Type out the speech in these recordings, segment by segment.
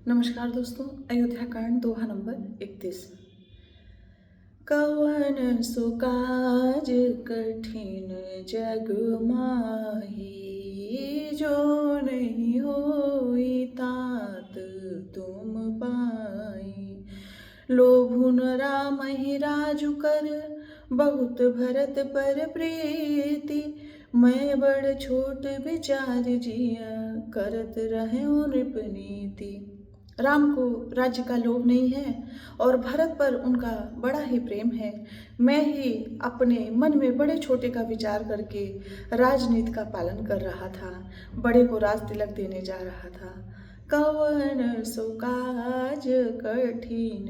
नमस्कार दोस्तों, अयोध्या कांड दोहा नंबर 31। कवन सो काज कठिन जग माही, जो नहीं होई तात तुम पाई। लोभुन राम ही राजु कर, बहुत भरत पर प्रीति। मैं बड़ छोट विचार जिया, करत रहे नृपनीति। राम को राज्य का लोभ नहीं है और भरत पर उनका बड़ा ही प्रेम है। मैं ही अपने मन में बड़े छोटे का विचार करके राजनीति का पालन कर रहा था, बड़े को राज तिलक देने जा रहा था। कवन सो काज कठिन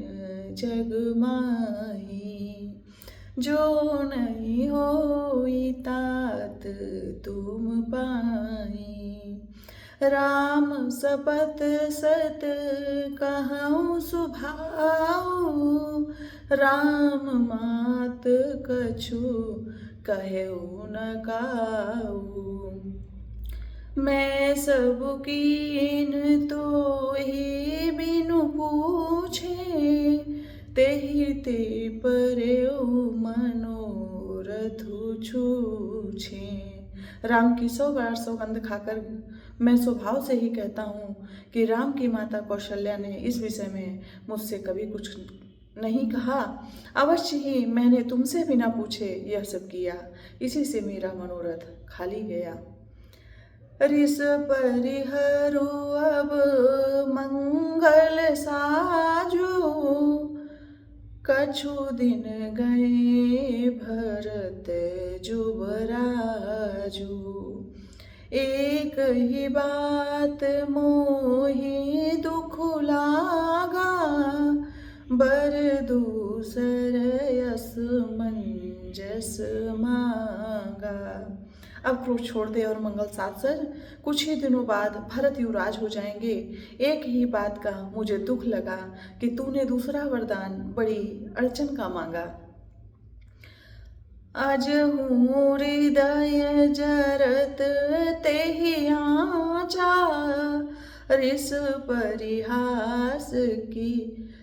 जग माही, जो नहीं होई तात तुम पाई। राम सपत सत कहूँ सुभाऊ, राम मात कछु कहऊ न काऊ। मैं सब कीन तो ही बिनु पूछे, तेहि ते परऊ मनोरथ छूछे। राम की 100 बार सौगंध खाकर मैं स्वभाव से ही कहता हूँ कि राम की माता कौशल्या ने इस विषय में मुझसे कभी कुछ नहीं कहा। अवश्य ही मैंने तुमसे बिना पूछे यह सब किया, इसी से मेरा मनोरथ खाली गया। रिस परिहरो अब मंगल साजो, कछु दिन गए भरत जुबराजू। एक ही बात मोहि दुख लागा, बर दूसर यस मंजस मांगा। अब क्रोध छोड़ दे और मंगल साथ सर, कुछ ही दिनों बाद भरत युवराज हो जाएंगे। एक ही बात का मुझे दुख लगा कि तूने दूसरा वरदान बड़ी अड़चन का मांगा। अज हूँ हृदय जरत तेहि आचा, रिस परिहास की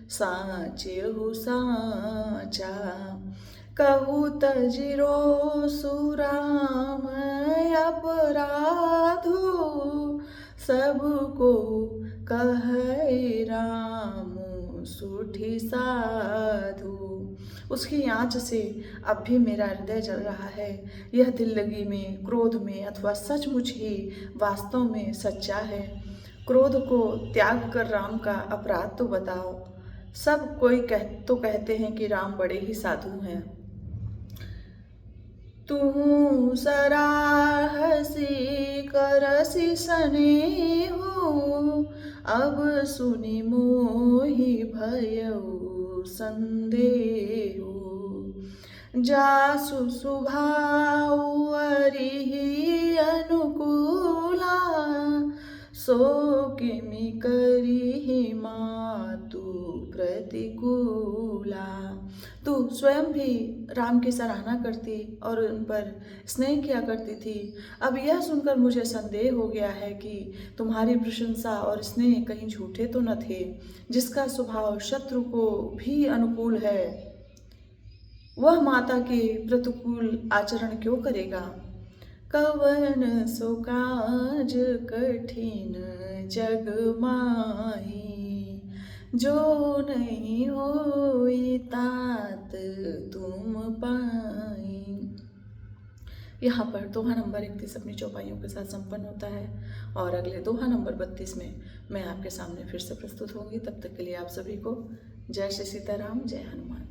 साचहु साचा। कहु तजिरो सुराम अपराधो, सबको कहै राम सुठी साधु। उसकी आँच से अब भी मेरा हृदय जल रहा है। यह दिल लगी में, क्रोध में अथवा सचमुच ही वास्तव में सच्चा है। क्रोध को त्याग कर राम का अपराध तो बताओ। सब कोई कहते हैं कि राम बड़े ही साधु हैं। तू सराहसी करसी स्नेहो, अब सुनि मोहि भयउ संदेहो। जासु सुभाउ अरिहि अनुकूला, सो किमि करिहि मातु प्रतिकूला। तू स्वयं भी राम की सराहना करती और उन पर स्नेह किया करती थी। अब यह सुनकर मुझे संदेह हो गया है कि तुम्हारी प्रशंसा और स्नेह कहीं झूठे तो न थे। जिसका स्वभाव शत्रु को भी अनुकूल है, वह माता के प्रतिकूल आचरण क्यों करेगा। कवन सो काज कठिन जग माही, जो नहीं होई तात तुम पाई। यहाँ पर दोहा नंबर 31 अपनी चौपाइयों के साथ संपन्न होता है और अगले दोहा नंबर 32 में मैं आपके सामने फिर से प्रस्तुत होंगी। तब तक के लिए आप सभी को जय श्री सीताराम, जय हनुमान।